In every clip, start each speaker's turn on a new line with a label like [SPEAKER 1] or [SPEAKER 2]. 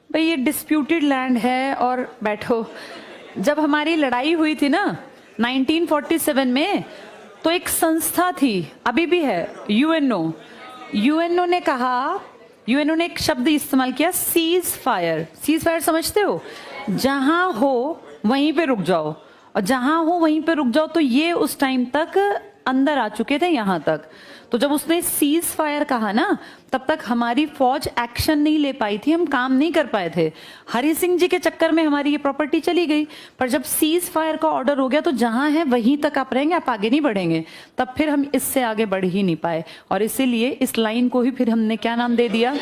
[SPEAKER 1] भाई ये disputed land है और बैठो। जब हमारी लड़ाई हुई थी ना 1947 में, तो एक संस्था थी, अभी भी है, यूएनओ। यूएनओ ने कहा, यूएनओ ने एक शब्द इस्तेमाल किया, सीज फायर। सीज फायर समझते हो? जहां हो वहीं पे रुक जाओ, और जहां हो वहीं पे रुक जाओ। तो ये उस टाइम तक अंदर आ चुके थे यहां तक। तो जब उसने सीज फायर कहा ना, तब तक हमारी फौज एक्शन नहीं ले पाई थी, हम काम नहीं कर पाए थे। हरि सिंह जी के चक्कर में हमारी ये प्रॉपर्टी चली गई। पर जब सीज फायर का ऑर्डर हो गया तो जहां है वहीं तक आप रहेंगे, आप आगे नहीं बढ़ेंगे। तब फिर हम इससे आगे बढ़ ही नहीं पाए, और इसीलिए इस लाइन को ही फिर हमने क्या नाम दे दिया?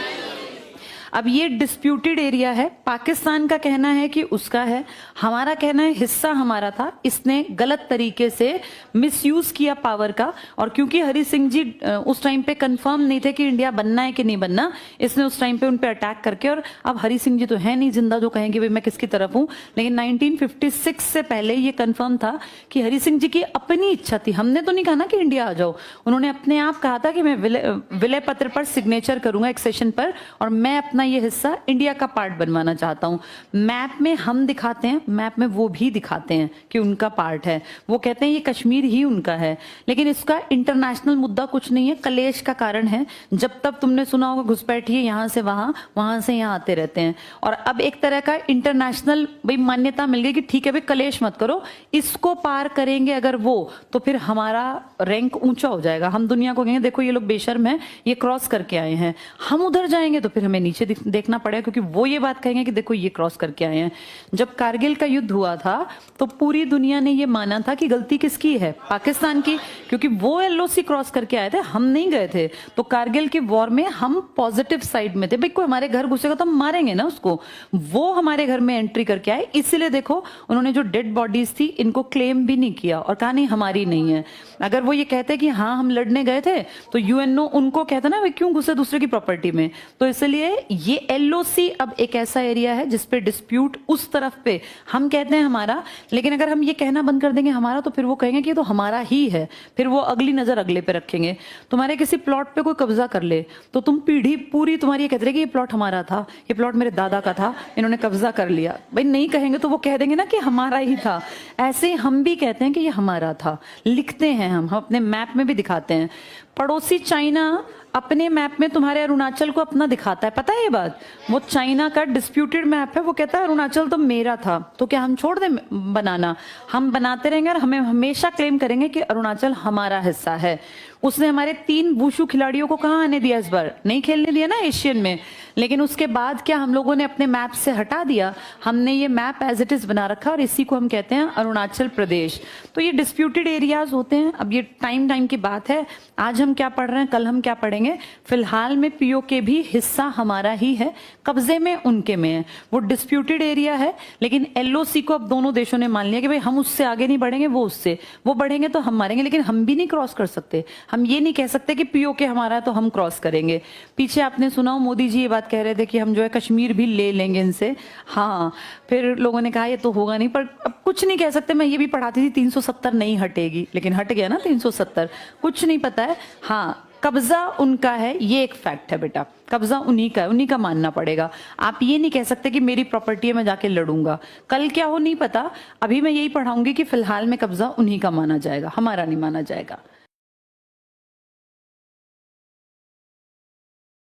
[SPEAKER 1] अब ये डिस्प्यूटेड एरिया है, पाकिस्तान का कहना है कि उसका है, हमारा कहना है हिस्सा हमारा था। इसने गलत तरीके से मिसयूज किया पावर का, और क्योंकि हरि सिंह जी उस टाइम पे कंफर्म नहीं थे कि इंडिया बनना है कि नहीं बनना, इसने उस टाइम पे उन पे अटैक करके, और अब हरि सिंह जी तो है नहीं जिंदा जो कहेंगे भाई मैं किसकी तरफ हूं, लेकिन 1956 से पहले ये कंफर्म था कि हरि सिंह जी की अपनी इच्छा थी। हमने तो नहीं कहा ना कि इंडिया आ जाओ, उन्होंने अपने आप कहा था कि मैं विलय पत्र पर सिग्नेचर करूंगा एक्सेशन पर, और मैं अपना ये हिस्सा इंडिया का पार्ट बनवाना चाहता हूं। मैप में हम दिखाते हैं, मैप में वो भी दिखाते हैं कि उनका पार्ट है। वो कहते हैं ये कश्मीर ही उनका है, लेकिन इसका इंटरनेशनल मुद्दा कुछ नहीं है, कलेश का कारण है। जब तक तुमने सुना होगा घुसपैठिए यहां से वहां, वहां से यहां आते रहते हैं। और अब एक तरह का इंटरनेशनल भाई मान्यता मिल गई कि ठीक है भाई कलेश मत करो, इसको पार करेंगे अगर वो, तो फिर हमारा रैंक ऊंचा हो जाएगा। हम दुनिया को कहेंगे देखो ये लोग बेशर्म है, ये क्रॉस करके आए हैं। हम उधर जाएंगे तो फिर हमें नीचे देखना पड़ेगा, क्योंकि वो ये बात कहेंगे कि देखो ये क्रॉस करके आए हैं। जब कारगिल का युद्ध हुआ था तो पूरी दुनिया ने ये माना था कि गलती किसकी है? पाकिस्तान की, क्योंकि वो एलओसी क्रॉस करके आए थे, हम नहीं गए थे। तो कारगिल की वॉर में हम पॉजिटिव साइड में थे, भाई कोई हमारे घर घुसेगा तो हम मारेंगे ना उसको। वो हमारे घर में एंट्री करके आए, इसीलिए देखो उन्होंने जो डेड बॉडीज थी इनको क्लेम भी नहीं किया और कहा नहीं हमारी नहीं है। अगर वो ये कहते कि हाँ हम लड़ने गए थे तो यूएनओ उनको कहता ना वे क्यों घुसे दूसरे की प्रॉपर्टी में। तो इसलिए ये एलओसी अब एक ऐसा एरिया है जिसपे डिस्प्यूट उस तरफ पे हम कहते हैं हमारा, लेकिन अगर हम ये कहना बंद कर देंगे हमारा, तो फिर वो कहेंगे कि ये तो हमारा ही है, फिर वो अगली नजर अगले पे रखेंगे। तुम्हारे किसी प्लॉट पे कोई कब्जा कर ले तो तुम पीढ़ी पूरी तुम्हारी ये कहते रहे कि ये प्लॉट हमारा था, ये प्लॉट मेरे दादा का था, इन्होंने कब्जा कर लिया। भाई नहीं कहेंगे तो वो कह देंगे ना कि हमारा ही था। ऐसे हम भी कहते हैं कि ये हमारा था, लिखते हैं हम अपने मैप में भी दिखाते हैं। पड़ोसी चाइना अपने मैप में तुम्हारे अरुणाचल को अपना दिखाता है, पता है ये बात? वो चाइना का डिस्प्यूटेड मैप है, वो कहता है अरुणाचल तो मेरा था। तो क्या हम छोड़ दें बनाना? हम बनाते रहेंगे और हमें हमेशा क्लेम करेंगे कि अरुणाचल हमारा हिस्सा है। उसने हमारे 3 वुशु खिलाड़ियों को कहाँ आने दिया? इस बार नहीं खेलने दिया ना एशियन में। लेकिन उसके बाद क्या हम लोगों ने अपने मैप से हटा दिया? हमने ये मैप एज इट इज बना रखा, और इसी को हम कहते हैं अरुणाचल प्रदेश। तो ये डिस्प्यूटेड एरियाज होते हैं। अब ये टाइम की बात है, आज हम क्या पढ़ रहे हैं, कल हम क्या पढ़ेंगे। फिलहाल में पीओके भी हिस्सा हमारा ही है, कब्जे में उनके में है। वो डिस्प्यूटेड एरिया है, लेकिन एलओसी को अब दोनों देशों ने मान लिया कि भाई हम उससे आगे नहीं बढ़ेंगे, वो उससे, वो बढ़ेंगे तो हम मारेंगे, लेकिन हम भी नहीं क्रॉस कर सकते। हम ये नहीं कह सकते कि पीओके हमारा है तो हम क्रॉस करेंगे। पीछे आपने सुना हो मोदी जी ये बात कह रहे थे कि हम जो है कश्मीर भी ले लेंगे इनसे। हाँ, फिर लोगों ने कहा ये तो होगा नहीं, पर अब कुछ नहीं कह सकते। मैं ये भी पढ़ाती थी 370 नहीं हटेगी, लेकिन हट गया ना 370। कुछ नहीं पता है। हाँ, कब्जा उनका है, ये एक फैक्ट है बेटा, कब्जा उन्हीं का है, उन्हीं का मानना पड़ेगा। आप ये नहीं कह सकते कि मेरी प्रॉपर्टी है मैं जाके लड़ूंगा, कल क्या हो नहीं पता। अभी मैं यही पढ़ाऊंगी कि फिलहाल में कब्जा उन्हीं का माना जाएगा, हमारा नहीं माना जाएगा।